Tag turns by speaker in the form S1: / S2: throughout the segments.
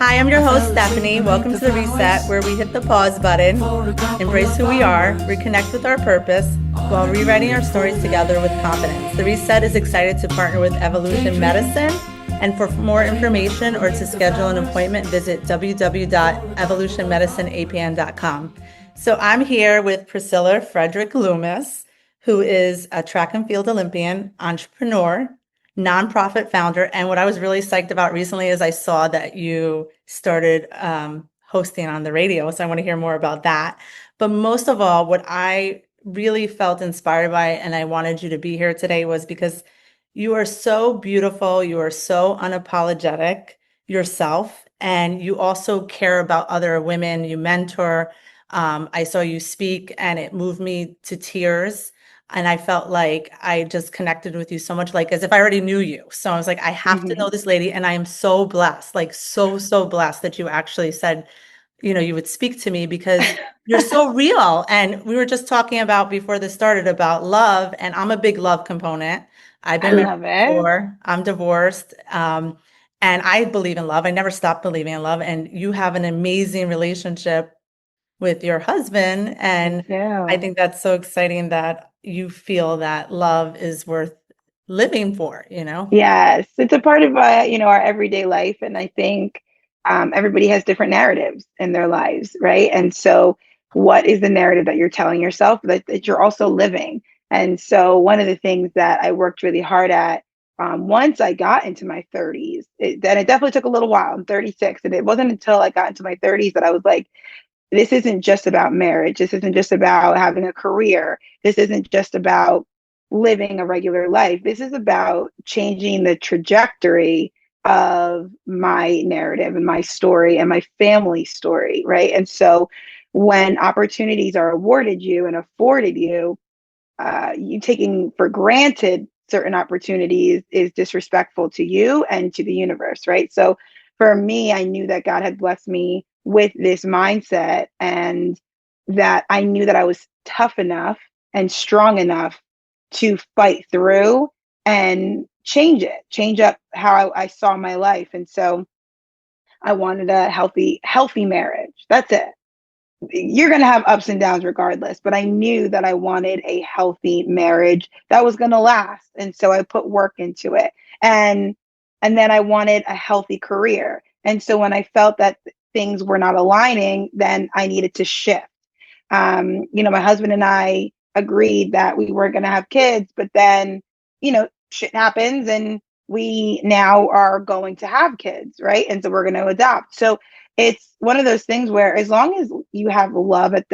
S1: Hi, I'm your host, Stephanie. Welcome to The Reset, where we hit the pause button, embrace who we are, reconnect with our purpose, while rewriting our stories together with confidence. The Reset is excited to partner with Evolution Medicine. And for more information or to schedule an appointment, visit www.evolutionmedicineapn.com. So I'm here with Priscilla Frederick Loomis, who is a track and field Olympian, entrepreneur, nonprofit founder. And what I was really psyched about recently is I saw that you started hosting on the radio. So I want to hear more about that. But most of all, what I really felt inspired by, and I wanted you to be here today, was because you are so beautiful. You are so unapologetic yourself. And you also care about other women. You mentor. I saw you speak and it moved me to tears. And I felt like I just connected with you so much, like as if I already knew you. So I was like, I have to know this lady. And I am so blessed, like so blessed that you actually said, you would speak to me because you're so real. And we were just talking about before this started about love. And I'm a big love component. I've been married before. I'm divorced. And I believe in love. I never stopped believing in love. And you have an amazing relationship with your husband. And I think that's so exciting that you feel that love is worth living for,
S2: Yes, it's a part of our everyday life, and I think everybody has different narratives in their lives, right? And so, what is the narrative that you're telling yourself that you're also living? And so, one of the things that I worked really hard at once I got into my 30s, then it definitely took a little while. I'm 36, and it wasn't until I got into my 30s that I was like, this isn't just about marriage. This isn't just about having a career. This isn't just about living a regular life. This is about changing the trajectory of my narrative and my story and my family story, right? And so when opportunities are awarded you and afforded you, you taking for granted certain opportunities is disrespectful to you and to the universe, right? So for me, I knew that God had blessed me with this mindset, and that I knew that I was tough enough and strong enough to fight through and change up how I saw my life. And so I wanted a healthy marriage. That's it. You're going to have ups and downs regardless, but I knew that I wanted a healthy marriage that was going to last. And so I put work into it. And then I wanted a healthy career. And so when I felt that things were not aligning, then I needed to shift. My husband and I agreed that we weren't going to have kids, but then, shit happens and we now are going to have kids, right? And so we're going to adopt. So it's one of those things where as long as you have love at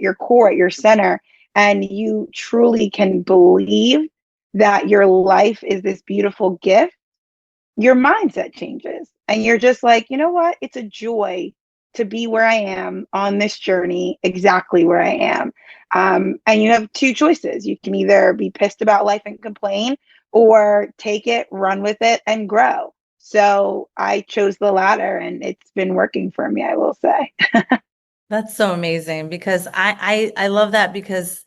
S2: your core, at your center, and you truly can believe that your life is this beautiful gift, your mindset changes. And you're just like, you know what? It's a joy to be where I am on this journey, exactly where I am. And you have two choices. You can either be pissed about life and complain, or take it, run with it, and grow. So I chose the latter, and it's been working for me, I will say.
S1: That's so amazing because I love that because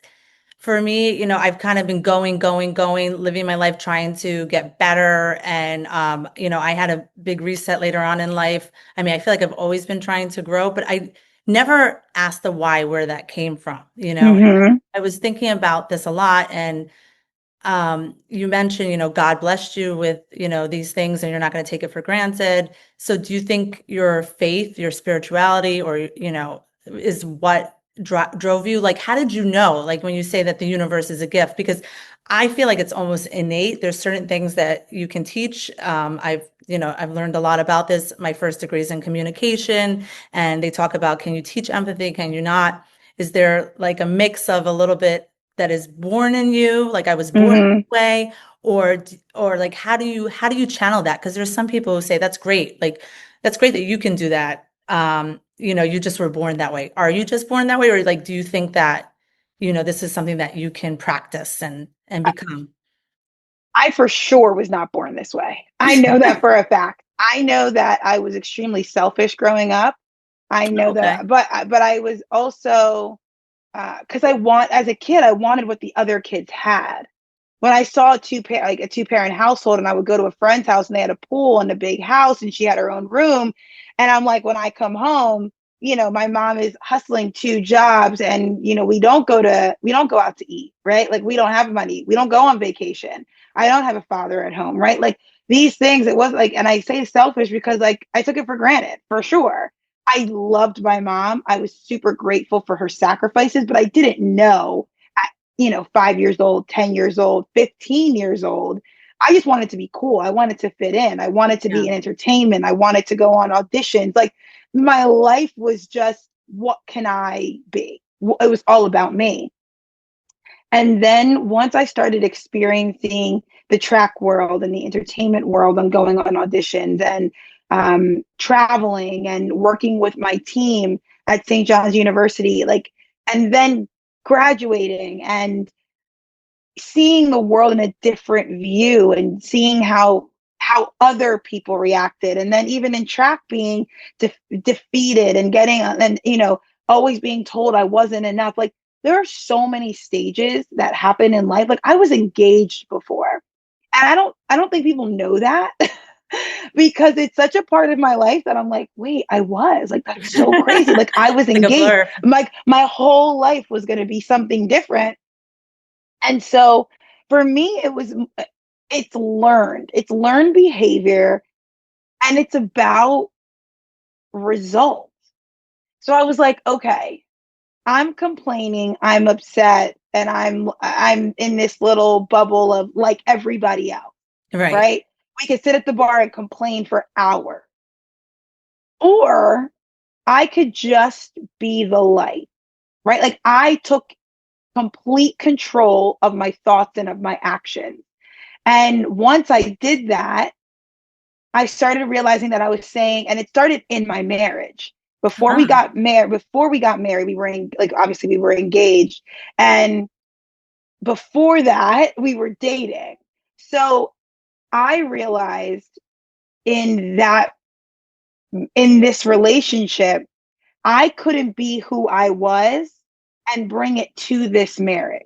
S1: for me, I've kind of been going, living my life trying to get better. And, I had a big reset later on in life. I mean, I feel like I've always been trying to grow, but I never asked the why, where that came from,
S2: Mm-hmm.
S1: I was thinking about this a lot. And you mentioned, God blessed you with, these things and you're not going to take it for granted. So do you think your faith, your spirituality, or, is what drove you? Like, how did you know, like when you say that the universe is a gift? Because I feel like it's almost innate. There's certain things that you can teach. I've learned a lot about this. My first degree is in communication, and they talk about, can you teach empathy? Can you not? Is there like a mix of a little bit that is born in you, like I was born
S2: Mm-hmm.
S1: this way, or like how do you channel that? Because there's some people who say that's great, like that's great that you can do that. You just were born that way. Are you just born that way, or like do you think that this is something that you can practice and become?
S2: I for sure was not born this way. I know that for a fact. I know that I was extremely selfish growing up. I know
S1: Okay.
S2: that, but I was also because as a kid, I wanted what the other kids had. When I saw a two parent household, and I would go to a friend's house and they had a pool and a big house and she had her own room, And I'm like, when I come home, my mom is hustling 2 jobs, and we don't go out to eat, right? Like, we don't have money. We don't go on vacation. I don't have a father at home, right? Like, these things, it was like, and I say selfish because, like, I took it for granted, for sure. I loved my mom. I was super grateful for her sacrifices, but I didn't know at, 5 years old, 10 years old, 15 years old. I just wanted to be cool. I wanted to fit in. I wanted to be in entertainment. I wanted to go on auditions. Like, my life was just, what can I be? It was all about me. And then once I started experiencing the track world and the entertainment world, and going on auditions and traveling and working with my team at St. John's University, like, and then graduating and seeing the world in a different view and seeing how other people reacted, and then even in track being defeated and getting, and always being told I wasn't enough. Like, there are so many stages that happen in life. Like, I was engaged before, and I don't think people know that because it's such a part of my life that I'm like, wait, I was like, that's so crazy. Like, I was
S1: Like a
S2: engaged.
S1: blur.
S2: Like, my whole life was going to be something different. And so for me, it's learned behavior, and it's about results. So I was like, okay, I'm complaining, I'm upset, and I'm in this little bubble of like everybody else,
S1: Right.
S2: right? We could sit at the bar and complain for hours. Or I could just be the light, right? Like, I took complete control of my thoughts and of my actions. And once I did that, I started realizing that I was saying, and it started in my marriage.
S1: Ah,
S2: Before we got married, we were like, obviously we were engaged. And before that, we were dating. So I realized in that, in this relationship, I couldn't be who I was and bring it to this marriage.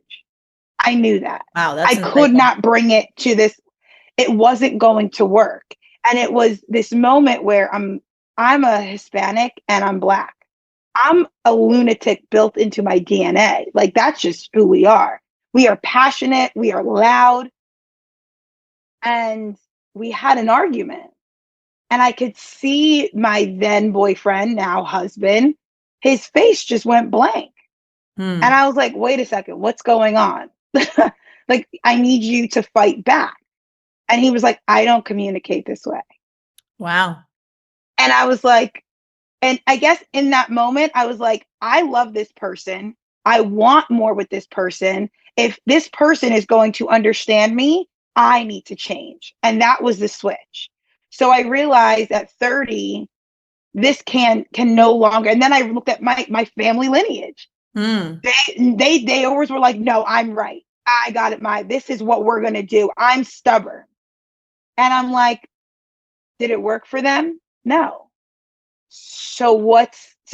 S2: I knew that.
S1: wow,
S2: I
S1: that's
S2: could
S1: insightful.
S2: not bring it to this. It wasn't going to work. And it was this moment where I'm a Hispanic and I'm Black. I'm a lunatic built into my DNA. Like, that's just who we are. We are passionate, we are loud, and we had an argument. And I could see my then boyfriend, now husband, his face just went blank. And
S1: Hmm.
S2: I was like, wait a second, what's going on? Like, I need you to fight back. And he was like, I don't communicate this way.
S1: Wow.
S2: And I was like, and I guess in that moment, I was like, I love this person. I want more with this person. If this person is going to understand me, I need to change. And that was the switch. So I realized at 30, this can no longer. And then I looked at my family lineage.
S1: Hmm.
S2: They always were like, no, I'm right. I got it. This is what we're gonna do. I'm stubborn. And I'm like, did it work for them? No. So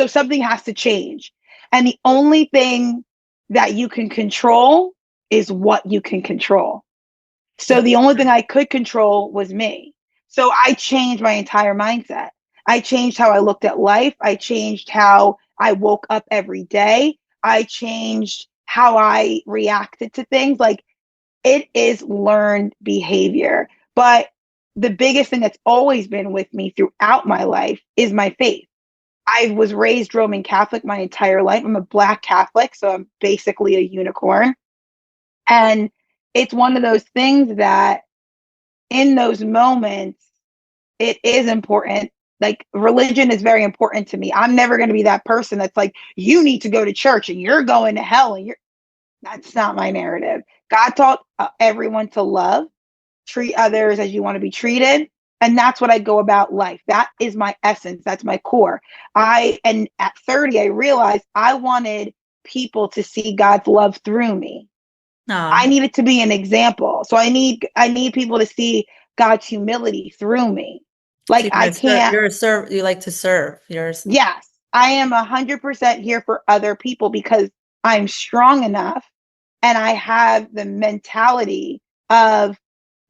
S2: something has to change. And the only thing that you can control is what you can control. So
S1: That's
S2: the only thing I could control was me. So I changed my entire mindset. I changed how I looked at life. I changed how I woke up every day. I changed how I reacted to things. Like, it is learned behavior. But the biggest thing that's always been with me throughout my life is my faith. I was raised Roman Catholic my entire life. I'm a Black Catholic, so I'm basically a unicorn. And it's one of those things that in those moments, it is important. Like, religion is very important to me. I'm never going to be that person that's like, you need to go to church and you're going to hell. And that's not my narrative. God taught everyone to love, treat others as you want to be treated. And that's what I go about life. That is my essence. That's my core. And at 30, I realized I wanted people to see God's love through me. I
S1: Ah.
S2: needed to be an example. So I need people to see God's humility through me.
S1: So
S2: Like,
S1: you're
S2: I
S1: a serve.
S2: can't,
S1: You're a serve. You like to serve.
S2: yes, I am 100% here for other people because I'm strong enough and I have the mentality of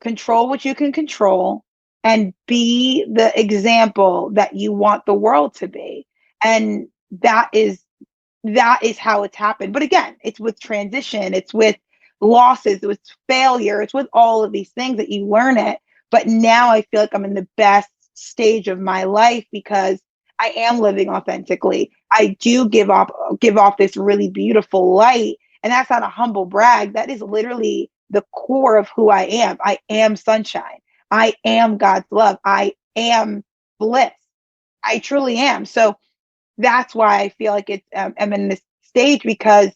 S2: control what you can control and be the example that you want the world to be. And that is how it's happened. But again, it's with transition, it's with losses, with failure, it's with all of these things that you learn it. But now I feel like I'm in the best stage of my life because I am living authentically. I do give off this really beautiful light. And that's not a humble brag. That is literally the core of who I am. I am sunshine. I am God's love. I am bliss. I truly am. So that's why I feel like I'm in this stage because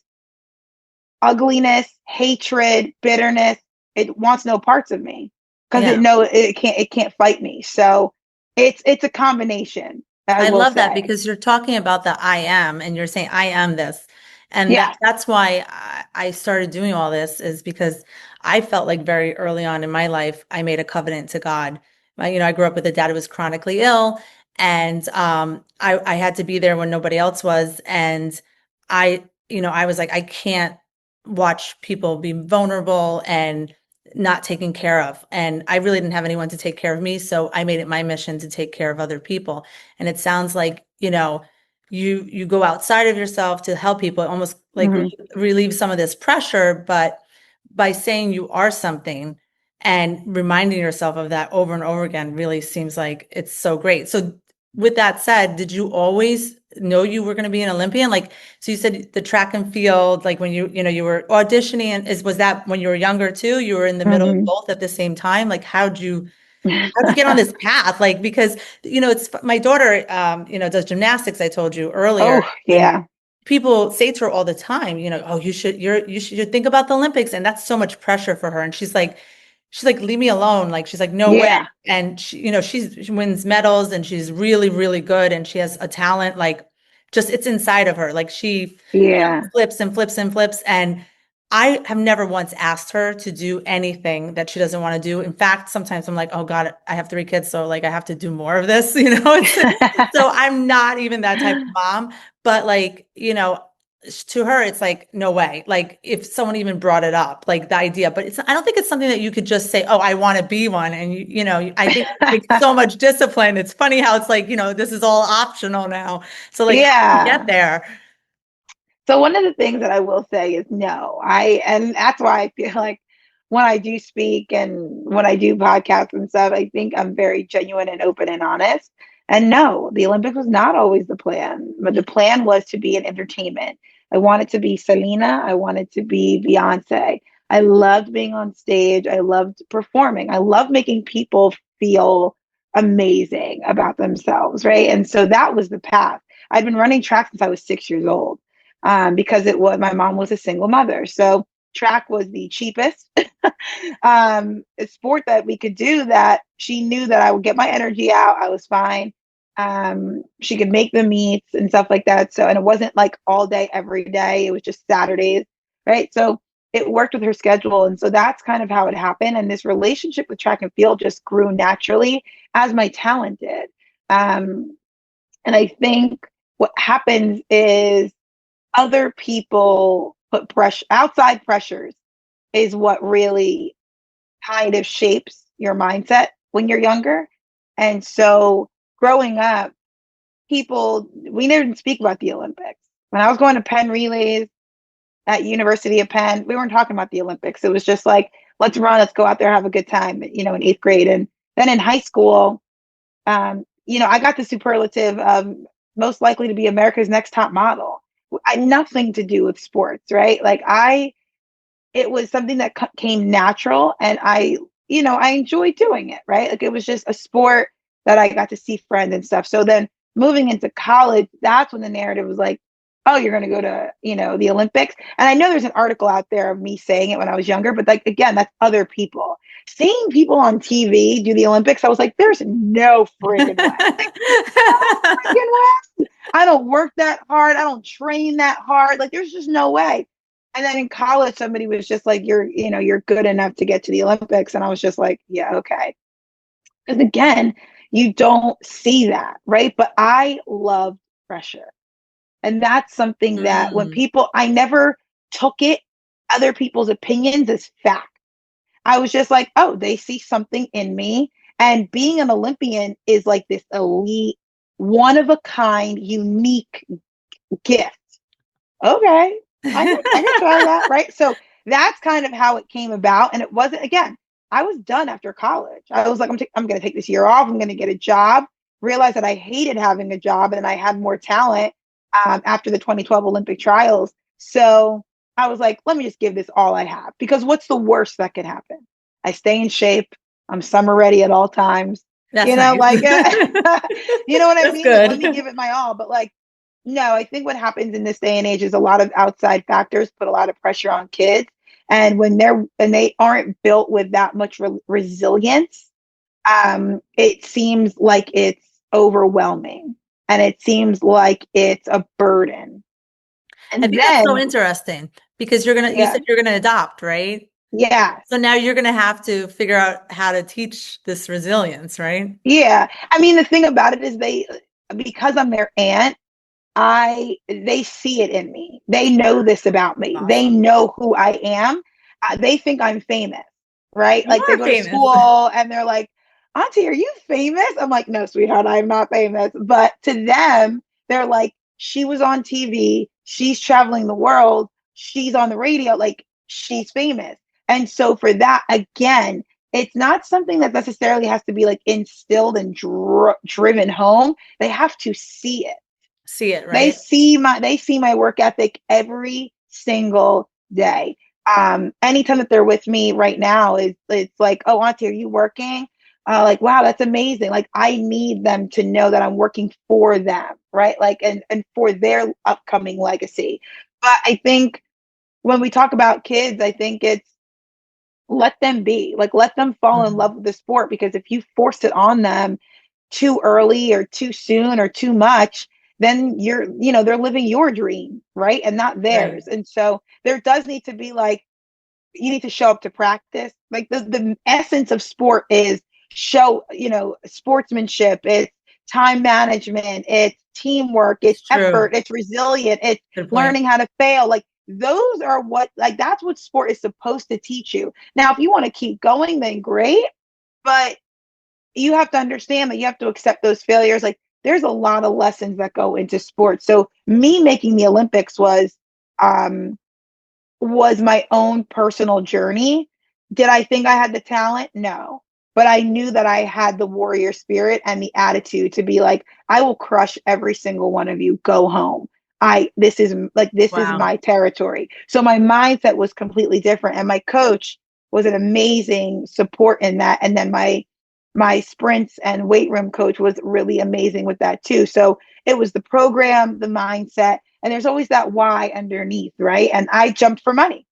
S2: ugliness, hatred, bitterness, it wants no parts of me because
S1: Yeah.
S2: it can't fight me. So it's a combination, I
S1: I
S2: will
S1: love that
S2: say.
S1: because you're talking about the I am and you're saying I am this. And
S2: Yes.
S1: that's why I started doing all this is because I felt like very early on in my life, I made a covenant to God. I grew up with a dad who was chronically ill and I had to be there when nobody else was. And I was like, I can't watch people be vulnerable and not taken care of. And I really didn't have anyone to take care of me. So I made it my mission to take care of other people. And it sounds like, you go outside of yourself to help people, almost like
S2: Hmm.
S1: relieve some of this pressure, but by saying you are something and reminding yourself of that over and over again really seems like it's so great. So with that said, did you always know you were going to be an Olympian? Like, so you said the track and field, like when you were auditioning, and was that when you were younger too? You were in the middle of
S2: Hmm.
S1: both at the same time? Like, how'd you get on this path? Like, because, it's my daughter, does gymnastics, I told you earlier.
S2: Oh,
S1: And
S2: yeah.
S1: people say to her all the time, oh, you should think about the Olympics. And that's so much pressure for her. And she's like, leave me alone. Like, she's like, no way.
S2: Yeah.
S1: And she wins medals and she's really, really good. And she has a talent, like just it's inside of her. Like she
S2: Yeah.
S1: flips and flips and flips. And I have never once asked her to do anything that she doesn't want to do. In fact, sometimes I'm like, oh God, I have 3 kids. So like I have to do more of this, so I'm not even that type of mom, but like, to her, it's like, no way. Like if someone even brought it up, like the idea, but I don't think it's something that you could just say, oh, I want to be one. And I think it takes so much discipline. It's funny how it's like, this is all optional now. So like, how do you get
S2: Yeah.
S1: there?
S2: So one of the things that I will say is no. And that's why I feel like when I do speak and when I do podcasts and stuff, I think I'm very genuine and open and honest. And no, the Olympics was not always the plan, but the plan was to be an entertainment. I wanted to be Selena. I wanted to be Beyonce. I loved being on stage. I loved performing. I loved making people feel amazing about themselves, right? And so that was the path. I'd been running track since I was 6 years old because my mom was a single mother. So track was the cheapest sport that we could do that she knew that I would get my energy out. I was fine. She could make the meets and stuff like that. So, and it wasn't like all day, every day. It was just Saturdays, right? So it worked with her schedule. And so that's kind of how it happened. And this relationship with track and field just grew naturally as my talent did. And I think what happens is other people put pressure, outside pressures is what really kind of shapes your mindset when you're younger. And so growing up, we didn't speak about the Olympics. When I was going to Penn relays at University of Penn, we weren't talking about the Olympics. It was just like, let's run, let's go out there, have a good time, in eighth grade. And then in high school, I got the superlative of most likely to be America's next top model. I nothing to do with sports, right? It was something that came natural, and I enjoyed doing it, right? Like it was just a sport that I got to see friends and stuff. So then moving into college, that's when the narrative was like, oh, you're going to go to, the Olympics. And I know there's an article out there of me saying it when I was younger, but like, again, that's other people. Seeing people on TV do the Olympics, I was like, there's no friggin' way. Like, no friggin' way. I don't work that hard. I don't train that hard. Like, there's just no way. And then in college, somebody was just like, you're good enough to get to the Olympics. And I was just like, yeah, okay. Because again, you don't see that, right? But I love pressure. And that's something that
S1: Mm.
S2: I never took other people's opinions as fact. I was just like, oh, they see something in me And being an Olympian is like this elite, one of a kind, unique gift. Okay, I can try that, right? So that's kind of how it came about. And it wasn't, again, I was done after college. I was like, I'm going to take this year off. I'm going to get a job. Realized that I hated having a job, and I had more talent after the 2012 Olympic trials. So I was like, let me just give this all I have, because what's the worst that could happen? I stay in shape. I'm summer ready at all times.
S1: That's
S2: You know,
S1: nice.
S2: like, you know what I
S1: That's
S2: mean? Like, let me
S1: good.
S2: give it my all. But like, no, I think what happens in this day and age is a lot of outside factors put a lot of pressure on kids. And when they aren't built with that much resilience, it seems like it's overwhelming, and it seems like it's a burden.
S1: I
S2: And
S1: think that's so
S2: then,
S1: interesting because you
S2: yeah,
S1: said you're gonna adopt, right?
S2: yeah,
S1: So now you're gonna have to figure out how to teach this resilience, right?
S2: yeah. I mean, the thing about it is because I'm their aunt, they see it in me. They know this about me. They
S1: Awesome.
S2: know who I am. They think I'm famous, right?
S1: You
S2: Like they
S1: are
S2: go to
S1: famous.
S2: school and they're like, "Auntie, are you famous?" I'm like, "No, sweetheart, I'm not famous." But to them, they're like, "She was on TV. She's traveling the world. She's on the radio. Like she's famous." And so for that, again, it's not something that necessarily has to be like instilled and driven home. They have to see it.
S1: See it,
S2: They
S1: right?
S2: see my work ethic every single day. Anytime that they're with me right now, it's like, "Oh, Auntie, are you working?" Like, wow, that's amazing. Like, I need them to know that I'm working for them, right? Like, and for their upcoming legacy. But I think when we talk about kids, I think it's let them be, like, let them fall in
S1: Mhm.
S2: love with the sport, because if you force it on them too early or too soon or too much, then they're living your dream, right? And not
S1: Right.
S2: theirs. And so there does need to be like, you need to show up to practice. Like the essence of sport is sportsmanship, it's time management, it's teamwork,
S1: It's
S2: it's
S1: true.
S2: effort, it's resilient, it's
S1: Good point.
S2: learning how to fail. Like those are that's what sport is supposed to teach you. Now, if you want to keep going, then great. But you have to understand that you have to accept those failures. Like there's a lot of lessons that go into sports. So me making the Olympics um was my own personal journey. Did I think I had the talent? No. But I knew that I had the warrior spirit and the attitude to be like, I will crush every single one of you. Go home. This is
S1: Wow.
S2: my territory. So my mindset was completely different. And my coach was an amazing support in that. And then my sprints and weight room coach was really amazing with that too. So it was the program, the mindset, and there's always that why underneath, right? And I jumped for money.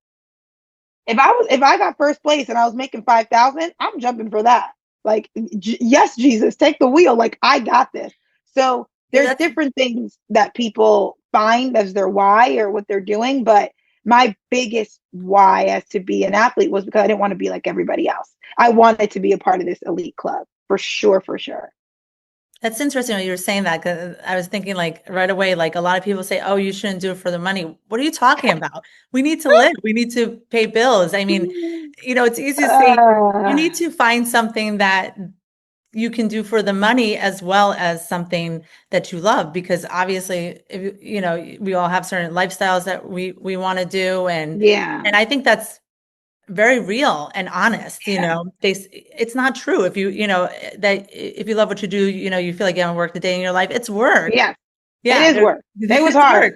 S2: If I got first place and I was making 5,000, I'm jumping for that. Like, yes, Jesus, take the wheel. Like, I got this. So
S1: Yeah,
S2: there's
S1: that's
S2: different things that people find as their why or what they're doing. But my biggest why as to be an athlete was because I didn't want to be like everybody else. I wanted to be a part of this elite club for sure, for sure.
S1: That's interesting when you were saying that because I was thinking like right away, like a lot of people say, "Oh, you shouldn't do it for the money." What are you talking about? We need to live. We need to pay bills. I mean, it's easy to say you
S2: Uh,
S1: need to find something that you can do for the money as well as something that you love because obviously if, we all have certain lifestyles that we want to do
S2: yeah,
S1: and I think that's very real and honest,
S2: yeah,
S1: it's not true if that if you love what you do, you feel like you haven't worked a day in your life. It's work.
S2: yeah. It
S1: Yeah,
S2: is work. It was
S1: it's
S2: hard.
S1: work.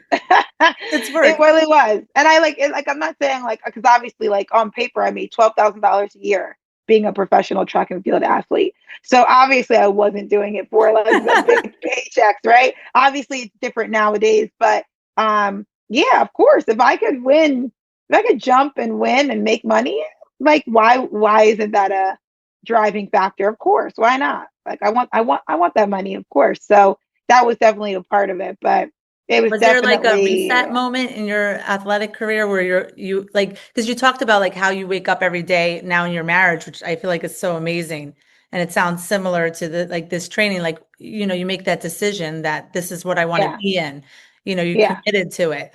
S1: It's
S2: It
S1: work.
S2: really was. And I like it. Like, I'm not saying like, because obviously, like on paper, I made $12,000 a year being a professional track and field athlete. So obviously, I wasn't doing it for like the big paychecks, right? Obviously, it's different nowadays. But yeah, of course, if I could jump and win and make money, like why isn't that a driving factor? Of course, why not? Like I want that money, of course. So that was definitely a part of it. But it was
S1: Was there like a
S2: definitely,
S1: reset moment in your athletic career where you like, because you talked about like how you wake up every day now in your marriage, which I feel like is so amazing. And it sounds similar to this training, like, you make that decision that this is what I want to
S2: yeah,
S1: be in. You
S2: yeah.
S1: committed to it.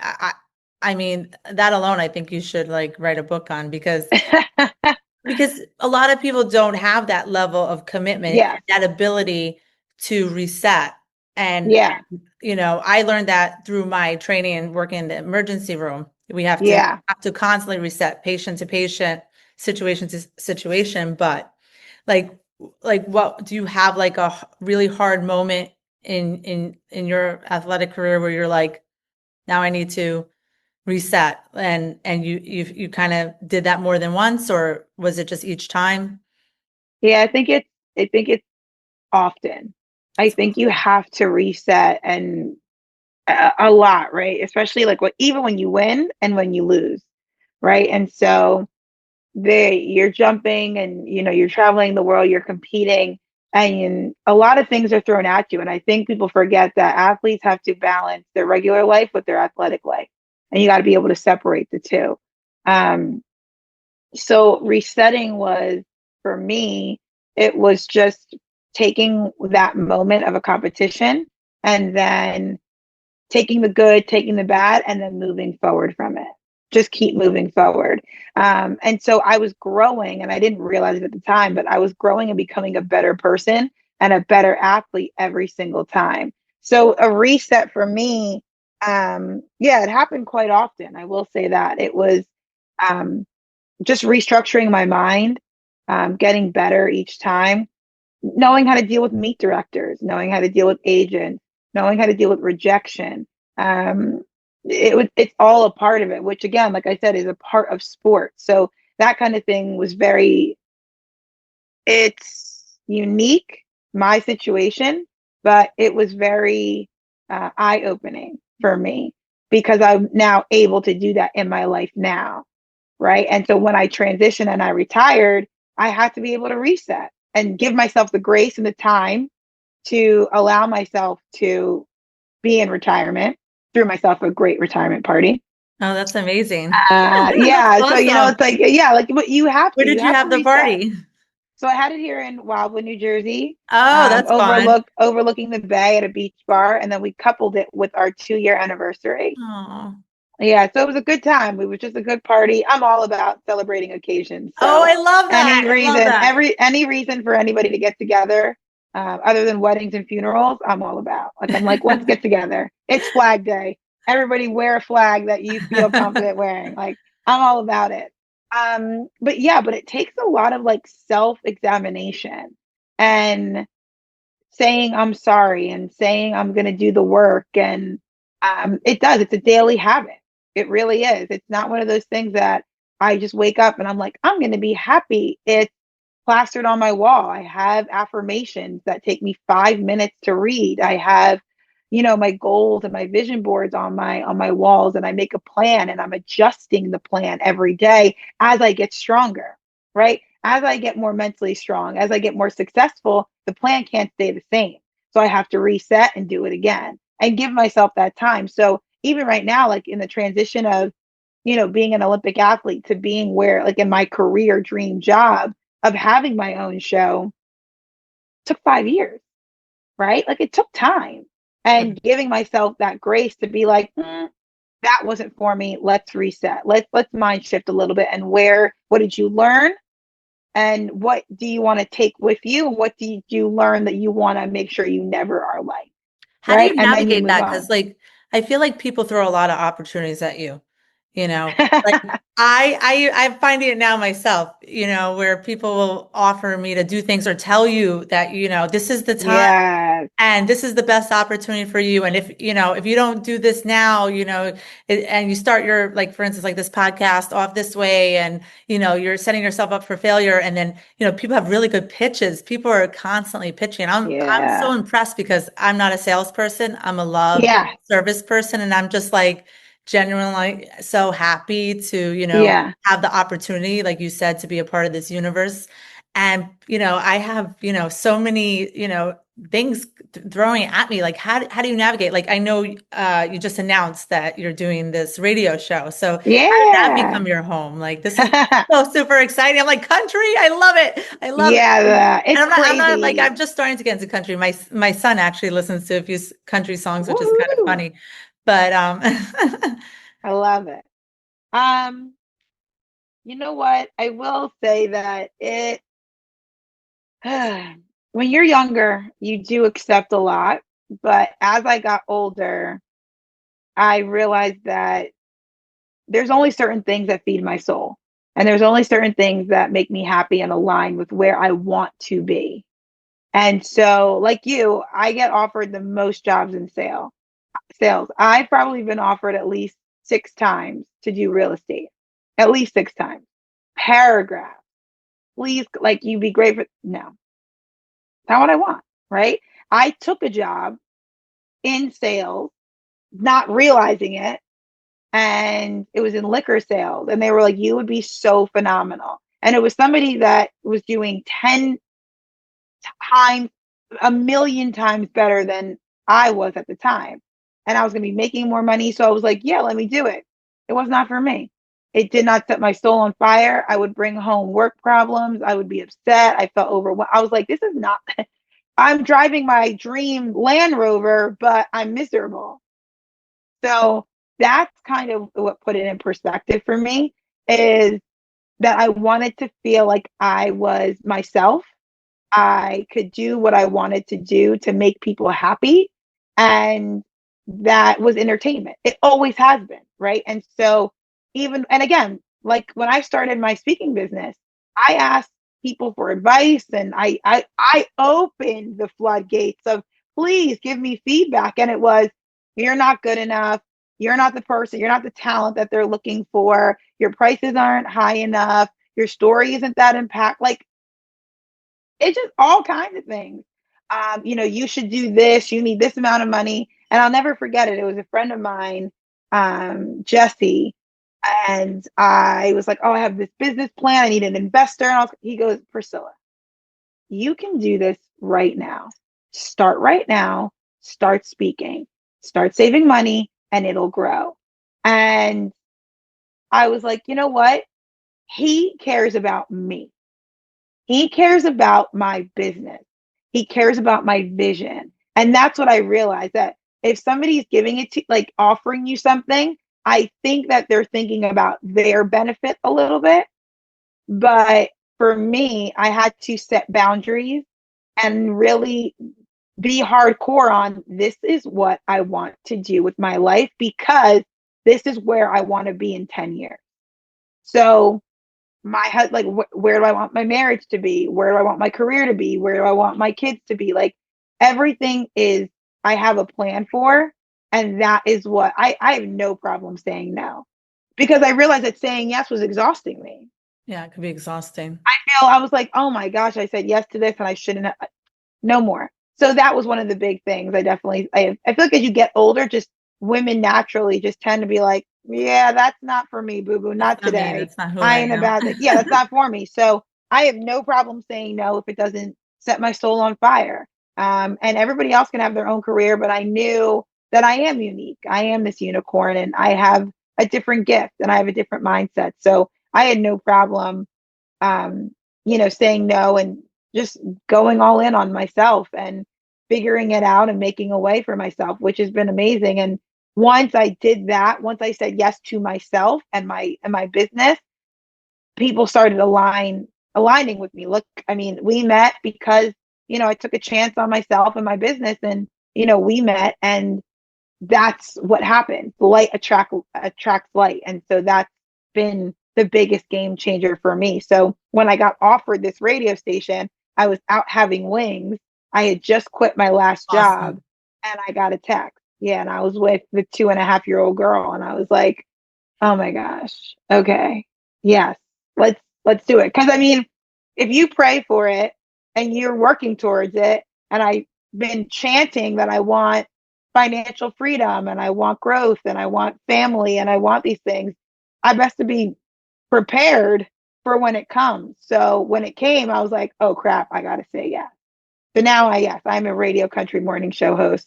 S1: I mean, that alone, I think you should like write a book on because because a lot of people don't have that level of commitment,
S2: Yes.
S1: that ability to reset. And,
S2: Yeah.
S1: I learned that through my training and working in the emergency room. We
S2: Yeah.
S1: have to constantly reset patient to patient, situation to situation. But like, what do you have like a really hard moment in your athletic career where you're like, now I need to reset, and you kind of did that more than once, or was it just each time?
S2: Yeah. I think it's often. I
S1: That's
S2: think you
S1: awesome.
S2: have to reset and a lot, right? Especially like even when you win and when you lose, right? And so you're jumping and you're traveling the world, you're competing, and a lot of things are thrown at you. And I think people forget that athletes have to balance their regular life with their athletic life, and you got to be able to separate the two. Um, so resetting was, for me, it was just taking that moment of a competition and then taking the good, taking the bad, and then moving forward from it. Just keep moving forward. And so I was growing, and I didn't realize it at the time, but I was growing and becoming a better person and a better athlete every single time. So a reset for me, yeah, it happened quite often. I will say that it was um, just restructuring my mind, getting better each time, knowing how to deal with meet directors, knowing how to deal with agents, knowing how to deal with rejection. Um, it's all a part of it, which again, like I said, is a part of sport. So that kind of thing was it's unique, my situation, but it was very eye opening for me because I'm now able to do that in my life now. Right. And so when I transitioned and I retired, I had to be able to reset and give myself the grace and the time to allow myself to be in retirement, threw myself a great retirement party.
S1: Oh, that's amazing. That's
S2: Yeah. So,
S1: awesome.
S2: it's like, yeah, like what
S1: Where did
S2: you
S1: you
S2: have to
S1: have the
S2: reset.
S1: party?
S2: So I had it here in Wildwood, New Jersey,
S1: Oh, that's fun.
S2: overlooking the bay at a beach bar. And then we coupled it with our 2-year anniversary.
S1: Oh,
S2: Yeah, so it was a good time. It was just a good party. I'm all about celebrating occasions.
S1: oh,
S2: So
S1: I love that. I love that.
S2: any reason for anybody to get together, other than weddings and funerals, I'm all about. Like I'm like, let's get together. It's Flag Day. Everybody wear a flag that you feel confident wearing. Like I'm all about it. But yeah, but it takes a lot of like self-examination and saying I'm sorry and saying I'm going to do the work. And it does, it's a daily habit. It really is. It's not one of those things that I just wake up and I'm like, I'm going to be happy. It's plastered on my wall. I have affirmations that take me 5 minutes to read. I have, my goals and my vision boards on my walls, and I make a plan and I'm adjusting the plan every day as I get stronger, right? As I get more mentally strong, as I get more successful, the plan can't stay the same. So I have to reset and do it again and give myself that time. So even right now, like in the transition of, being an Olympic athlete to being where, like in my career dream job of having my own show, took 5 years, right? Like it took time and giving myself that grace to be like, that wasn't for me. Let's reset. Let's mind shift a little bit. And what did you learn? And what do you want to take with you? And what did you learn that you want to make sure you never are like?
S1: How do
S2: Right.
S1: you
S2: And then you
S1: navigate
S2: move
S1: that? Because
S2: on.
S1: like I feel like people throw a lot of opportunities at you, you know. Like I'm finding it now myself, where people will offer me to do things or tell you that, this is the time
S2: Yes.
S1: and this is the best opportunity for you. And if you don't do this now, and you start your, like, for instance, like this podcast off this way, and, you're setting yourself up for failure. And then, people have really good pitches. People are constantly pitching. I'm so
S2: Yeah.
S1: impressed because I'm not a salesperson. I'm a love
S2: Yeah.
S1: service person. And I'm just like genuinely so happy to,
S2: Yeah.
S1: have the opportunity, like you said, to be a part of this universe. And, I have, so many, things throwing at me. Like, how do you navigate? Like, I know you just announced that you're doing this radio show. So how did that
S2: Yeah.
S1: become your home? Like, this is so super exciting. I'm like, country, I love it. I love it. And
S2: It's
S1: I'm not like,
S2: crazy.
S1: I'm just starting to get into country. My son actually listens to a few country songs, which is kind of
S2: Woohoo.
S1: funny. But
S2: I love it. Um, you know what? I will say that when you're younger, you do accept a lot. But as I got older, I realized that there's only certain things that feed my soul. And there's only certain things that make me happy and align with where I want to be. And so, like you, I get offered the most jobs in sales. I've probably been offered at least 6 times to do real estate, at least 6 times. Paragraph, please, like you'd be great for. No, not what I want, right? I took a job in sales, not realizing it, and it was in liquor sales. And they were like, you would be so phenomenal. And it was somebody that was doing 10 times, a million times better than I was at the time. And I was going to be making more money. So I was like, yeah, let me do it. It was not for me. It did not set my soul on fire. I would bring home work problems. I would be upset. I felt overwhelmed. I was like, this is not, I'm driving my dream Land Rover, but I'm miserable. So that's kind of what put it in perspective for me, is that I wanted to feel like I was myself. I could do what I wanted to do to make people happy. And that was entertainment. It always has been, right? And so, even, and again, like when I started my speaking business, I asked people for advice, and I opened the floodgates of, please give me feedback. And it was, you're not good enough. You're not the person, you're not the talent that they're looking for. Your prices aren't high enough. Your story isn't that impact. Like, it's just all kinds of things. You should do this, you need this amount of money. And I'll never forget it. It was a friend of mine, Jesse, and I was like, oh, I have this business plan. I need an investor. And he goes, Priscilla, you can do this right now. Start right now, start speaking, start saving money, and it'll grow. And I was like, you know what? He cares about me. He cares about my business. He cares about my vision. And that's what I realized, that if somebody's giving it to, like offering you something, I think that they're thinking about their benefit a little bit. But for me, I had to set boundaries and really be hardcore on, this is what I want to do with my life, because this is where I want to be in 10 years. So like, where do I want my marriage to be? Where do I want my career to be? Where do I want my kids to be? Like, everything is, I have a plan for. And that is what I have no problem saying no, because I realized that saying yes was exhausting me.
S1: Yeah, it could be exhausting.
S2: I was like, oh my gosh, I said yes to this and I shouldn't have, no more. So that was one of the big things. I feel like as you get older, just women naturally just tend to be like, yeah, that's not for me, boo boo, not
S1: That's not me.
S2: today.
S1: That's not who
S2: I
S1: I
S2: ain't
S1: am.
S2: about that. Yeah, that's not for me. So I have no problem saying no if it doesn't set my soul on fire. And everybody else can have their own career, but I knew that I am unique. I am this unicorn, and I have a different gift and I have a different mindset. So I had no problem, um, saying no and just going all in on myself and figuring it out and making a way for myself, which has been amazing. And once I did that, once I said yes to myself and my business, people started aligning with me. Look, I mean, we met because, I took a chance on myself and my business, and, we met, and that's what happened. Light attracts light. And so that's been the biggest game changer for me. So when I got offered this radio station, I was out having wings. I had just quit my last job,
S1: Awesome.
S2: and I got a text. Yeah. And I was with the 2.5-year-old girl. And I was like, oh my gosh. Okay. Yes. Let's do it. Cause I mean, if you pray for it and you're working towards it, and I've been chanting that I want financial freedom and I want growth and I want family and I want these things, I best to be prepared for when it comes. So when it came, I was like, oh crap, I gotta say yes. So now I'm a radio country morning show host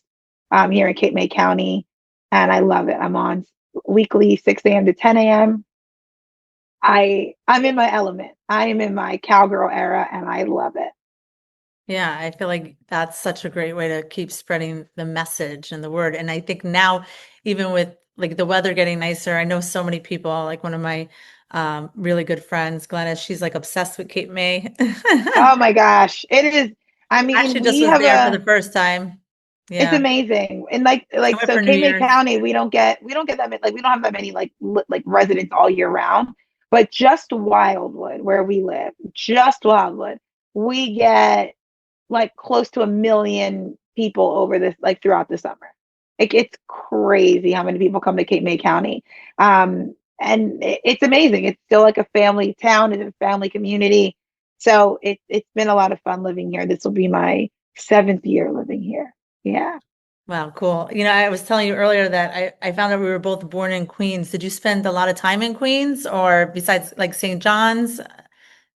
S2: here in Cape May County, and I love it. I'm on weekly 6 a.m. to 10 a.m. I'm in my element. I am in my cowgirl era, and I love it.
S1: Yeah, I feel like that's such a great way to keep spreading the message and the word. And I think now, even with like the weather getting nicer, I know so many people, like one of my really good friends. Glennis, she's like obsessed with Cape May.
S2: Oh my gosh, it is. I mean,
S1: Actually just
S2: we
S1: was
S2: have
S1: there for
S2: a.
S1: the first time.
S2: It's
S1: Yeah.
S2: amazing, and
S1: I went
S2: so
S1: for New
S2: Cape May
S1: Year's.
S2: County, we don't get that many, like we don't have that many like residents all year round, but just Wildwood where we live, just Wildwood, we get like close to 1 million people over this like throughout the summer. Like it's crazy how many people come to Cape May County. And it's amazing. It's still like a family town, it's a family community. So it's been a lot of fun living here. This will be my 7th year living here. Yeah.
S1: Wow, cool. I was telling you earlier that I found out we were both born in Queens. Did you spend a lot of time in Queens or besides like St. John's?
S2: So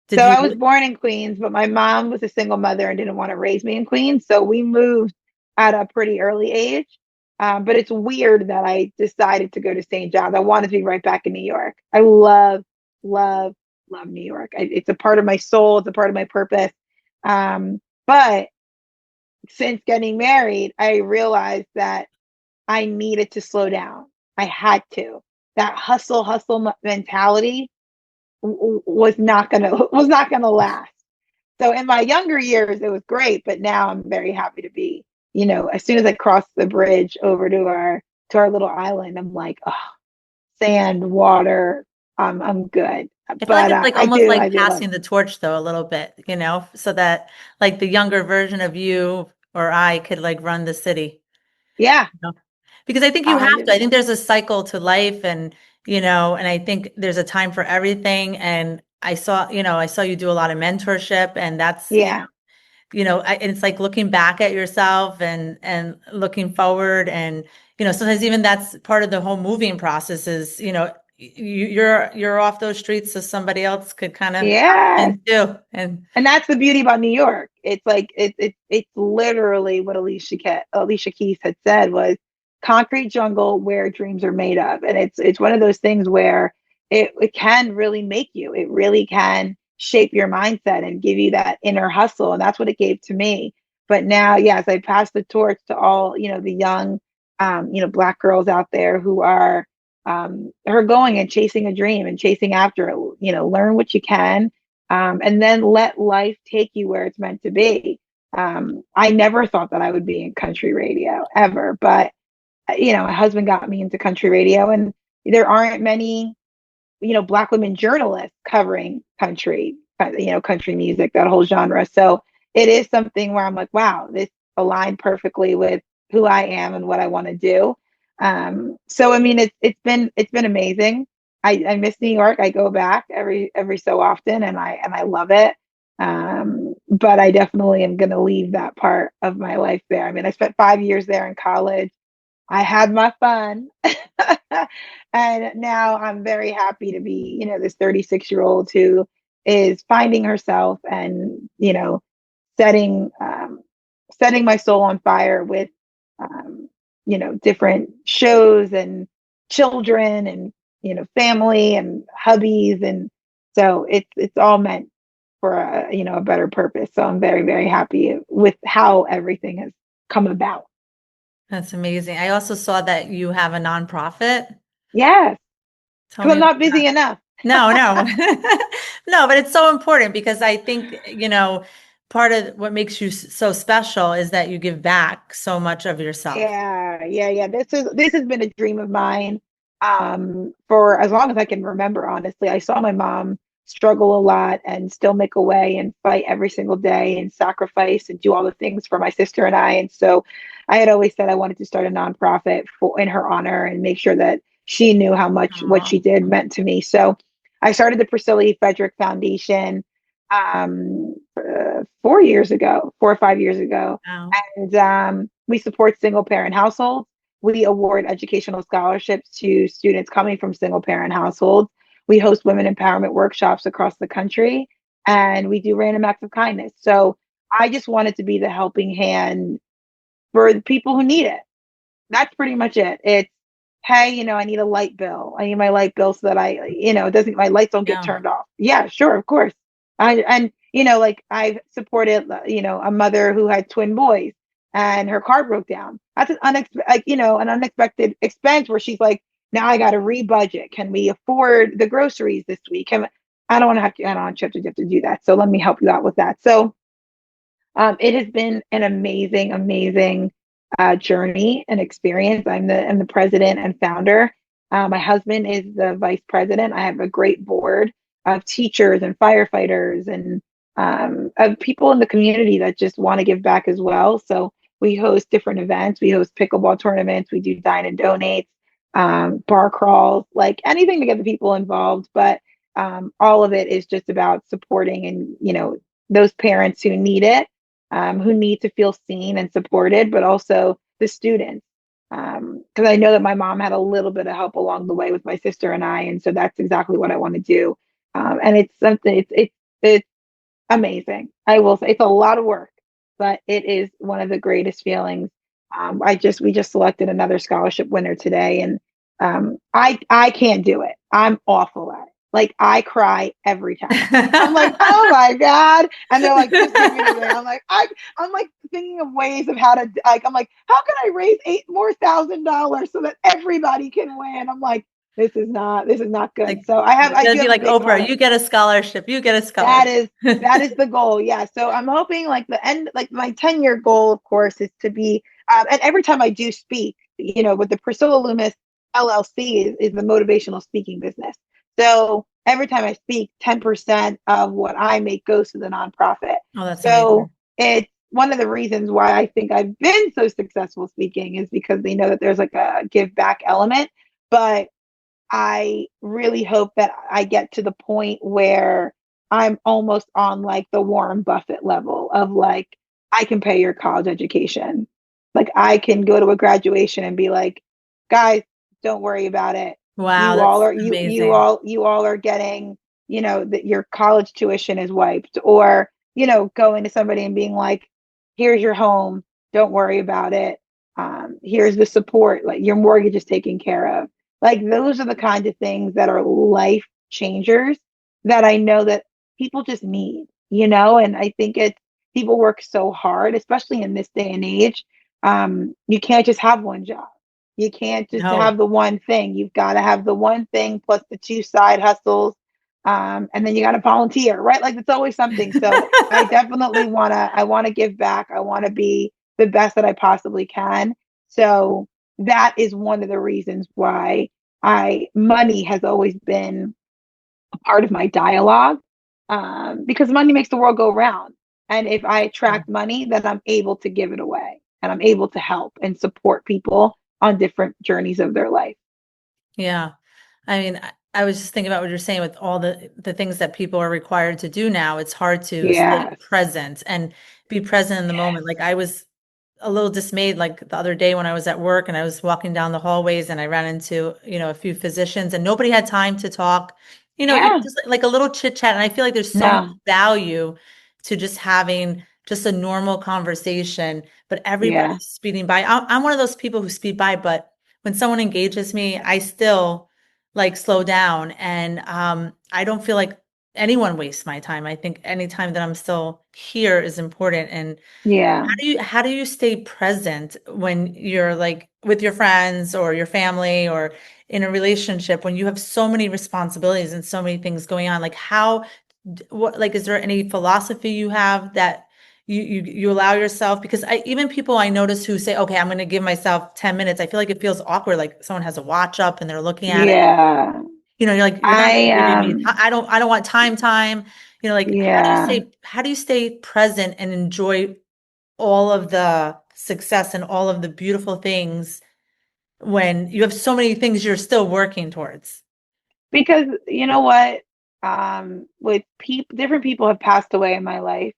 S1: Did
S2: I was
S1: you?
S2: born in Queens, but my mom was a single mother and didn't want to raise me in Queens. So we moved at a pretty early age. But it's weird that I decided to go to St. John's. I wanted to be right back in New York. I love, love, love New York. It's a part of my soul. It's a part of my purpose. But since getting married, I realized that I needed to slow down. I had to. That hustle mentality was not gonna last. So in my younger years, it was great, but now I'm very happy to be, as soon as I cross the bridge over to our little island, I'm like, oh, sand, water, I'm good.
S1: I feel like
S2: But
S1: it's like
S2: I
S1: almost
S2: do, I
S1: like
S2: do love
S1: passing
S2: it.
S1: the torch though a little bit, so that like the younger version of you or I could like run the city.
S2: Yeah,
S1: You know? Because I think
S2: a
S1: you have
S2: hundred
S1: to. I think
S2: percent.
S1: there's a cycle to life and I think there's a time for everything. And I saw you do a lot of mentorship and that's,
S2: Yeah,
S1: and it's like looking back at yourself and looking forward and sometimes even that's part of the whole moving process is you're off those streets so somebody else could kind of
S2: yeah.
S1: and do and
S2: And that's the beauty about New York. It's like it's literally what Alicia Keys had said was concrete jungle where dreams are made of. And it's one of those things where it can really make you. It really can shape your mindset and give you that inner hustle. And that's what it gave to me. But now, yes, I pass the torch to all, the young Black girls out there who are going and chasing a dream and chasing after it. Learn what you can, and then let life take you where it's meant to be. I never thought that I would be in country radio ever, but my husband got me into country radio, and there aren't many, Black women journalists covering country music, that whole genre. So it is something where I'm like, wow, this aligned perfectly with who I am and what I want to do. So I mean, it's been amazing. I miss New York. I go back every so often, and I love it. But I definitely am going to leave that part of my life there. I mean, I spent 5 years there in college. I had my fun. And now I'm very happy to be, this 36-year-old who is finding herself and, setting setting my soul on fire with different shows and children and family and hubbies, and so it's all meant for a better purpose. So I'm very, very happy with how everything has come about.
S1: that's amazing. I also saw that you have a nonprofit.
S2: Yes,
S1: Tell
S2: because
S1: me
S2: I'm
S1: about
S2: not busy
S1: that.
S2: enough.
S1: No, no. No, but it's so important because I think, part of what makes you so special is that you give back so much of yourself.
S2: Yeah, yeah, yeah. This has been a dream of mine, for as long as I can remember, honestly. I saw my mom struggle a lot and still make a way and fight every single day and sacrifice and do all the things for my sister and I. And so I had always said I wanted to start a nonprofit in her honor and make sure that she knew how much what
S1: Aw,
S2: she did meant to me. So I started the Priscilla Frederick Foundation 4 years ago, 4 or 5 years ago.
S1: wow.
S2: And we support single parent households. We award educational scholarships to students coming from single parent households. We host women empowerment workshops across the country, and we do random acts of kindness. So I just wanted to be the helping hand for the people who need it. That's pretty much it. It's, hey, I need a light bill. I need my light bill so that it doesn't, my lights don't get
S1: Yeah.
S2: turned off. Yeah, sure, of course. And like I've supported, a mother who had twin boys and her car broke down. That's an unexpected expense where she's like, now I got to rebudget. Can we afford the groceries this week? I don't want to have to, I don't want you have to do that. So let me help you out with that. So it has been an amazing, amazing journey and experience. I'm the president and founder. My husband is the vice president. I have a great board of teachers and firefighters and of people in the community that just want to give back as well. So we host different events. We host pickleball tournaments. We do dine and donate, bar crawls, like anything to get the people involved. But all of it is just about supporting and, those parents who need it, who need to feel seen and supported, but also the students. Because I know that my mom had a little bit of help along the way with my sister and I, and so that's exactly what I want to do. And it's something. It's amazing. I will say it's a lot of work, but it is one of the greatest feelings. We just selected another scholarship winner today, and I can't do it. I'm awful at it. Like I cry every time. I'm like, oh my God. And they're like, just give me the ring. I'm like thinking of ways of how to I'm like, how can I raise $8,000 so that everybody can win? I'm like, this is not good.
S1: Like,
S2: So I do
S1: be
S2: have
S1: like
S2: a big
S1: Oprah,
S2: heart.
S1: you get a scholarship, you get a
S2: That
S1: scholarship.
S2: is that is the goal. Yeah. So I'm hoping like the end, like my 10-year goal, of course, is to be. And every time I do speak, with the Priscilla Loomis LLC is the motivational speaking business. So every time I speak, 10% of what I make goes to the nonprofit.
S1: Oh, that's
S2: So
S1: amazing.
S2: it's one of the reasons why I think I've been so successful speaking is because they know that there's like a give back element. But I really hope that I get to the point where I'm almost on like the Warren Buffett level of like, I can pay your college education. Like I can go to a graduation and be like, guys, don't worry about it.
S1: Wow, that's amazing.
S2: You all are getting, that your college tuition is wiped, or, going to somebody and being like, here's your home, don't worry about it. Here's the support, like your mortgage is taken care of. Like those are the kinds of things that are life changers that I know that people just need, and I think people work so hard, especially in this day and age. You can't just have one job. You can't just
S1: No.
S2: have the one thing. You've got to have the one thing plus the two side hustles. And then you got to volunteer, right? Like it's always something. So I definitely I want to give back. I want to be the best that I possibly can. So that is one of the reasons why money has always been a part of my dialogue, because money makes the world go round. And if I attract money, then I'm able to give it away and I'm able to help and support people on different journeys of their life.
S1: Yeah. I mean, I was just thinking about what you're saying with all the things that people are required to do now. It's hard to stay
S2: Yes.
S1: present and be present in the
S2: Yes.
S1: moment. Like I was a little dismayed like the other day when I was at work and I was walking down the hallways and I ran into, a few physicians and nobody had time to talk, even
S2: Yeah.
S1: just like a little chit chat. And I feel like there's so much
S2: No.
S1: value to just having just a normal conversation, but
S2: Yeah.
S1: everybody's speeding by. I'm one of those people who speed by, but when someone engages me, I still like slow down and I don't feel like anyone wastes my time. I think any time that I'm still here is important. And
S2: Yeah.
S1: how do you stay present when you're like with your friends or your family or in a relationship when you have so many responsibilities and so many things going on? Like what like is there any philosophy you have that you allow yourself? Because even people I notice who say, okay, I'm going to give myself 10 minutes. I feel like it feels awkward, like someone has a watch up and they're looking at it.
S2: Yeah.
S1: You're like, you're not
S2: I
S1: giving me, I don't want time. Like,
S2: Yeah.
S1: how do you stay present and enjoy all of the success and all of the beautiful things when you have so many things you're still working towards?
S2: Because you know what? With different people have passed away in my life.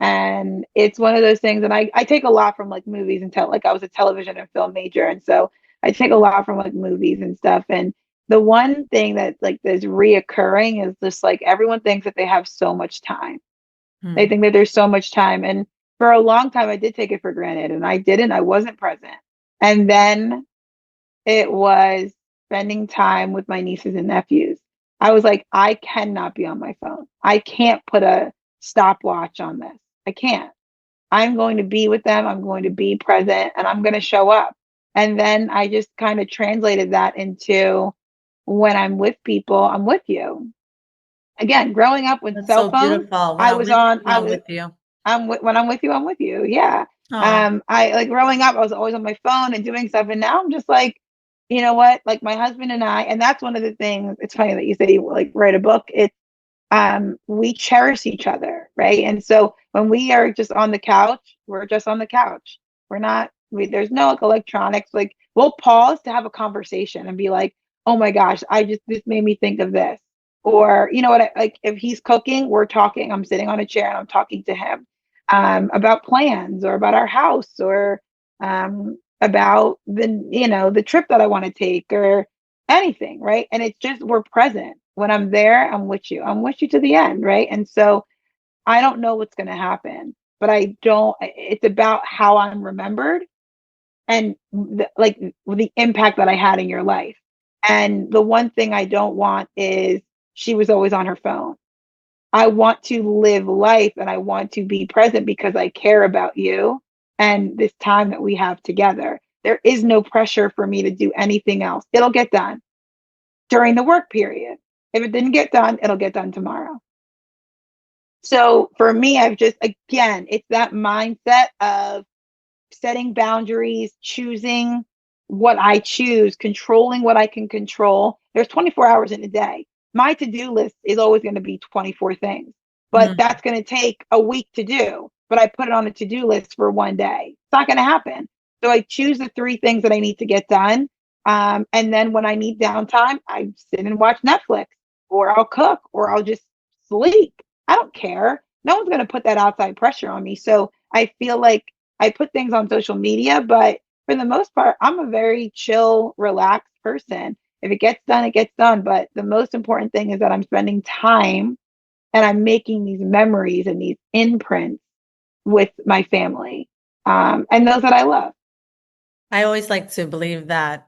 S2: And it's one of those things, and I take a lot from like movies and like I was a television and film major. And so I take a lot from like movies and stuff. And the one thing that like is reoccurring is just like everyone thinks that they have so much time. They
S1: Hmm.
S2: think that there's so much time. And for a long time I did take it for granted and I wasn't present. And then it was spending time with my nieces and nephews. I was like, I cannot be on my phone. I can't put a stopwatch on this. I can't. I'm going to be with them. I'm going to be present and I'm going to show up. And then I just kind of translated that into when I'm with people, I'm with you. Again, growing up with
S1: That's
S2: cell
S1: so
S2: phones,
S1: beautiful. When
S2: I
S1: I'm
S2: was
S1: with
S2: on,
S1: you,
S2: I
S1: I'm
S2: was,
S1: with you.
S2: when I'm with you, I'm with you. Yeah.
S1: Oh,
S2: I like growing up, I was always on my phone and doing stuff. And now I'm just like, you know what? Like my husband and I, and that's one of the things, it's funny that you say you like write a book. It's we cherish each other, right? And so when we are just on the couch, we're just on the couch. We're not, there's no like electronics. Like we'll pause to have a conversation and be like, oh my gosh, this made me think of this. Or, you know what, like if he's cooking, we're talking. I'm sitting on a chair and I'm talking to him about plans or about our house or about the trip that I want to take or anything, right? And it's just we're present. When I'm there, I'm with you. I'm with you to the end, right? And so I don't know what's going to happen, but I don't. It's about how I'm remembered and the impact that I had in your life. And the one thing I don't want is she was always on her phone. I want to live life and I want to be present because I care about you and this time that we have together. There is no pressure for me to do anything else. It'll get done during the work period. If it didn't get done, it'll get done tomorrow. So for me, I've just, again, it's that mindset of setting boundaries, choosing what I choose, controlling what I can control. There's 24 hours in a day. My to-do list is always going to be 24 things, but
S1: mm.
S2: that's going to take a week to do. But I put it on a to-do list for one day. It's not going to happen. So I choose the three things that I need to get done. And then when I need downtime, I sit and watch Netflix or I'll cook or I'll just sleep. I don't care. No one's going to put that outside pressure on me. So I feel like I put things on social media, but for the most part, I'm a very chill, relaxed person. If it gets done, it gets done. But the most important thing is that I'm spending time and I'm making these memories and these imprints with my family and those that I love.
S1: I always like to believe that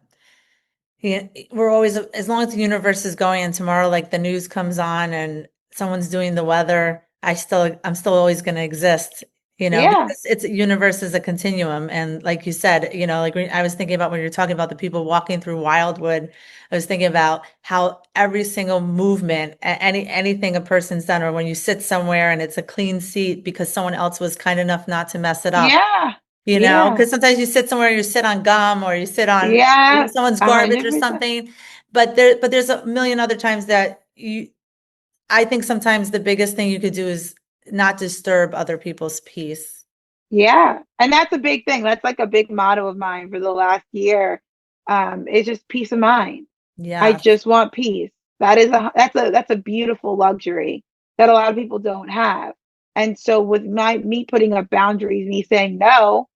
S1: we're always, as long as the universe is going and tomorrow, like the news comes on and someone's doing the weather, I'm still always going to exist,
S2: Yeah,
S1: because it's universe is a continuum. And like you said, like I was thinking about when you're talking about the people walking through Wildwood, I was thinking about how every single movement, anything a person's done, or when you sit somewhere and it's a clean seat because someone else was kind enough not to mess it up.
S2: yeah, yeah,
S1: Because sometimes you sit somewhere, you sit on gum or you sit on
S2: yeah,
S1: someone's garbage or
S2: 100%.
S1: something. But there's a million other times that I think sometimes the biggest thing you could do is not disturb other people's peace.
S2: Yeah. And that's a big thing. That's like a big motto of mine for the last year. It's just peace of mind. I
S1: Yes.
S2: just want peace. That's a beautiful luxury that a lot of people don't have. And so with me putting up boundaries, me saying no,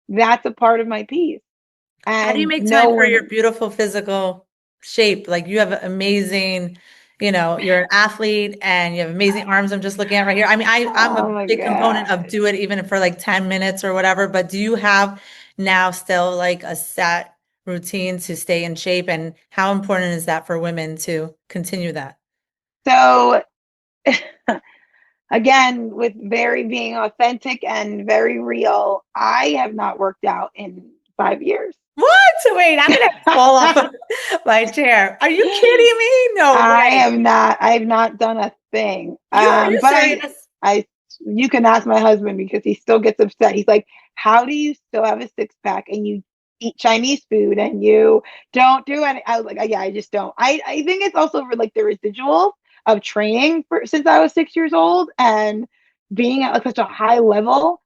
S2: that's a part of my peace.
S1: How do you
S2: And
S1: make
S2: no
S1: time for your
S2: one,
S1: beautiful physical shape? Like you have amazing, you're an athlete and you have amazing arms. I'm just looking at right here. I mean, I'm
S2: oh
S1: a
S2: my
S1: big component of
S2: God.
S1: do it even for like 10 minutes or whatever. But do you have now still like a set routine to stay in shape? And how important is that for women to continue that?
S2: So again, with very being authentic and very real, I have not worked out in 5 years.
S1: What? Wait, I'm gonna have to fall off of my chair. Are you kidding me? No way.
S2: I have not done a thing.
S1: Are you
S2: But
S1: serious?
S2: you can ask my husband because he still gets upset. He's like, how do you still have a six pack and you eat Chinese food and you don't do any? I was like, yeah, I just don't. I think it's also for like the residual of training since I was 6 years old and being at like such a high level.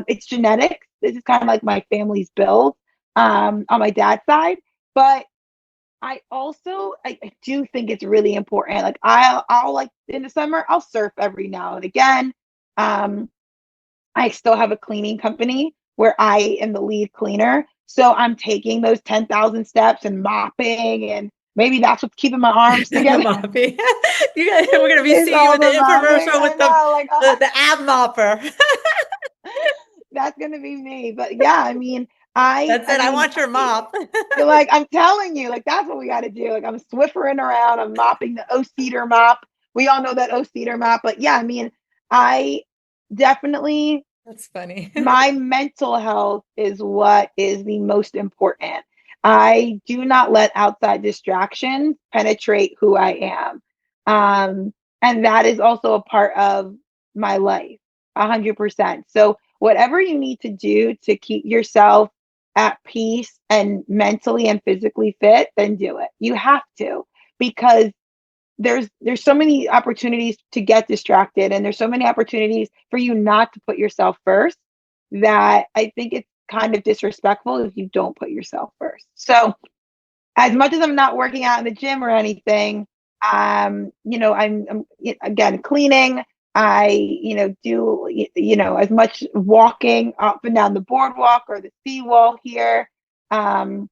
S2: It's genetics. This is kind of like my family's build on my dad's side. But I do think it's really important. Like I'll like in the summer I'll surf every now and again. Um, I still have a cleaning company where I am the lead cleaner. So I'm taking those 10,000 steps and mopping and maybe that's what's keeping my arms
S1: The
S2: together.
S1: moppy. We're gonna be
S2: It's
S1: seeing you
S2: all
S1: in the
S2: the mopping.
S1: infomercial
S2: I
S1: with the
S2: know, like
S1: the ab mopper.
S2: that's gonna be me. But yeah, I mean, I
S1: That's
S2: I
S1: it. I
S2: mean,
S1: want your mop.
S2: like I'm telling you, like that's what we got to do. Like I'm swiffering around, I'm mopping the O-Cedar mop. We all know that O-Cedar mop, but yeah, I mean, I definitely
S1: That's funny.
S2: My mental health is what is the most important. I do not let outside distractions penetrate who I am. And that is also a part of my life, 100%. So, whatever you need to do to keep yourself at peace and mentally and physically fit, then do it. You have to, because there's so many opportunities to get distracted, and there's so many opportunities for you not to put yourself first, that I think it's kind of disrespectful if you don't put yourself first. So as much as I'm not working out in the gym or anything, I'm again cleaning. I, do, as much walking up and down the boardwalk or the seawall here. And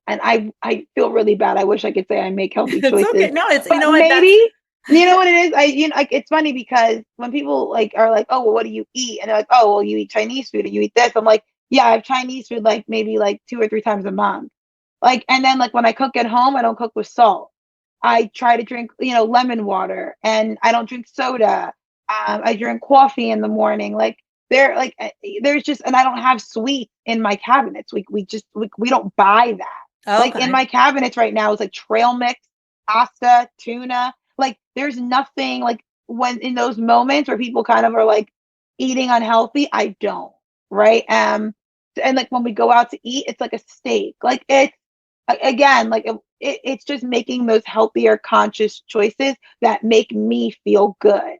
S2: I feel really bad. I wish I could say I make healthy
S1: It's okay.
S2: choices,
S1: No, it's, you
S2: but
S1: know what,
S2: maybe,
S1: that's,
S2: you know what it is. Like, it's funny because when people like are like, "Oh, well, what do you eat?" and they're like, "Oh, well, you eat Chinese food, or you eat this." I'm like, "Yeah, I have Chinese food like maybe like 2 or 3 times a month." Like, and then like when I cook at home, I don't cook with salt. I try to drink, lemon water, and I don't drink soda. I drink coffee in the morning. Like, there's just, and I don't have sweets in my cabinets. We don't buy that. Like, in
S1: okay.
S2: my cabinets right now is like trail mix, pasta, tuna. Like, there's nothing like, when in those moments where people kind of are like eating unhealthy, I don't. Right. And like when we go out to eat, it's like a steak. Like, it's again, like it's just making those healthier conscious choices that make me feel good.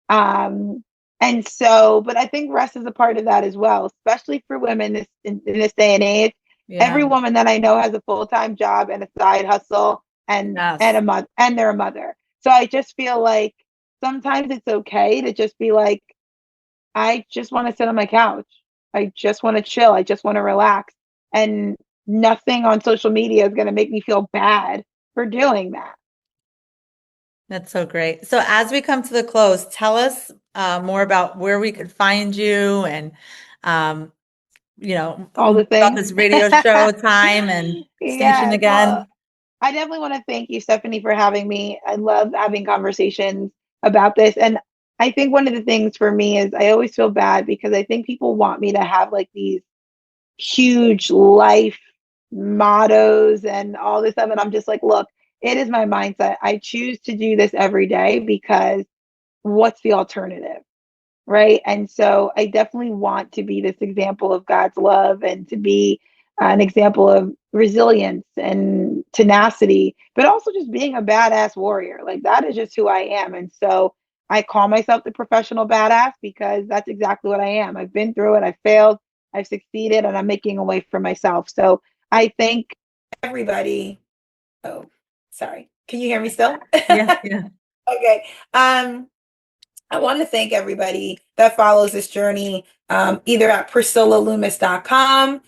S2: um and so, but I think rest is a part of that as well, especially for women in this day and age.
S1: Yeah.
S2: Every woman that I know has a full-time job and a side hustle, and
S1: Yes.
S2: a mother, and they're a mother. So I just feel like sometimes it's okay to just be like, I just want to sit on my couch. I just want to chill. I just want to relax. And nothing on social media is going to make me feel bad for doing that.
S1: That's so great. So as we come to the close, tell us more about where we could find you and, um,
S2: All the
S1: about
S2: things.
S1: this radio show time and station
S2: Yes. Well,
S1: again.
S2: I definitely want to thank you, Stephanie, for having me. I love having conversations about this. And I think one of the things for me is I always feel bad because I think people want me to have like these huge life mottos and all this stuff. And I'm just like, look, it is my mindset. I choose to do this every day because what's the alternative? Right. And so I definitely want to be this example of God's love, and to be an example of resilience and tenacity, but also just being a badass warrior. Like, that is just who I am. And so I call myself the professional badass because that's exactly what I am. I've been through it, I've failed, I've succeeded, and I'm making a way for myself. So I thank everybody. Oh, sorry. Can you hear me still?
S1: Yeah, yeah.
S2: Okay. I want to thank everybody that follows this journey, either at PriscillaLoomis.com,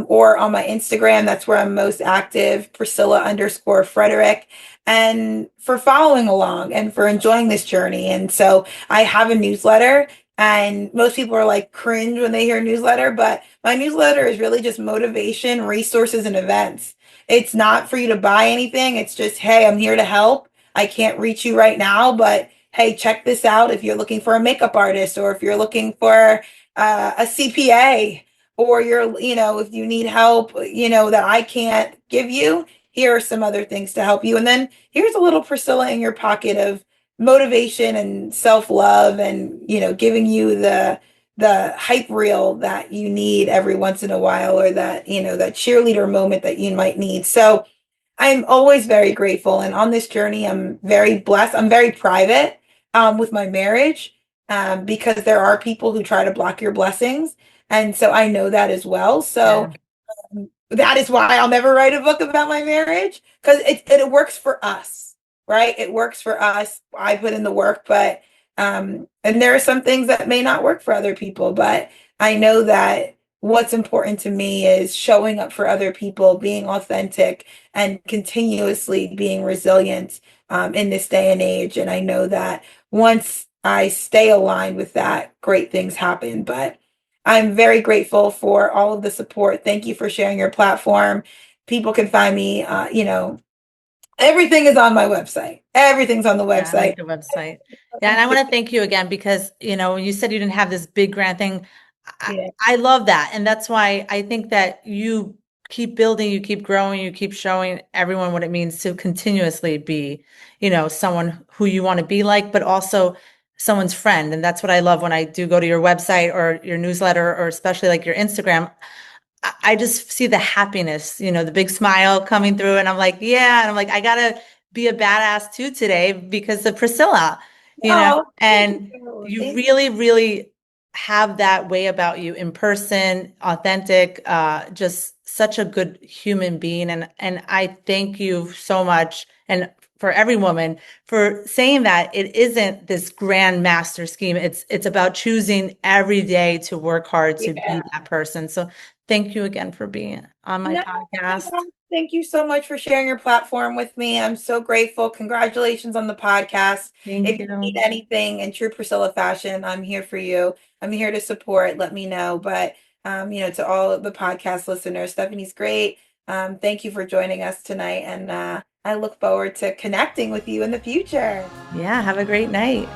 S2: or on my Instagram. That's where I'm most active, Priscilla_Frederick, and for following along and for enjoying this journey. And so I have a newsletter, and most people are like cringe when they hear newsletter, but my newsletter is really just motivation, resources, and events. It's not for you to buy anything. It's just, hey, I'm here to help. I can't reach you right now, but hey, check this out if you're looking for a makeup artist, or if you're looking for a CPA, or if you need help, that I can't give you, here are some other things to help you. And then here's a little Priscilla in your pocket of motivation and self-love, and, giving you the hype reel that you need every once in a while, or that cheerleader moment that you might need. So I'm always very grateful. And on this journey, I'm very blessed. I'm very private with my marriage, because there are people who try to block your blessings. And so I know that as well. So
S1: Yeah.
S2: that is why I'll never write a book about my marriage, because it works for us, right? It works for us. I put in the work, but and there are some things that may not work for other people, but I know that what's important to me is showing up for other people, being authentic, and continuously being resilient in this day and age. And I know that once I stay aligned with that, great things happen. But I'm very grateful for all of the support. Thank you for sharing your platform. People can find me, Everything is on my website. Everything's on the
S1: Yeah, I like
S2: website.
S1: the website. Yeah, and I want to thank you again because, when you said you didn't have this big grand thing, I,
S2: Yeah.
S1: I love that. And that's why I think that you keep building, you keep growing, you keep showing everyone what it means to continuously be, someone who you want to be like, but also someone's friend. And that's what I love when I do go to your website or your newsletter, or especially like your Instagram. I just see the happiness, the big smile coming through, and I'm like, yeah, and I'm like, I gotta be a badass too today because of Priscilla,
S2: Oh, thank
S1: and
S2: you.
S1: you
S2: Thank
S1: really, really have that way about you in person, authentic, just such a good human being, and I thank you so much, and for every woman for saying that it isn't this grand master scheme. It's about choosing every day to work hard
S2: you.
S1: to be that person. So thank you again for being on my
S2: No,
S1: podcast.
S2: thank you so much for sharing your platform with me. I'm so grateful. Congratulations on the podcast.
S1: Thank
S2: If you need
S1: you.
S2: anything in true Priscilla fashion, I'm here for you. I'm here to support. Let me know. But to all of the podcast listeners, Stephanie's great. Thank you for joining us tonight, and I look forward to connecting with you in the future.
S1: Yeah, have a great night.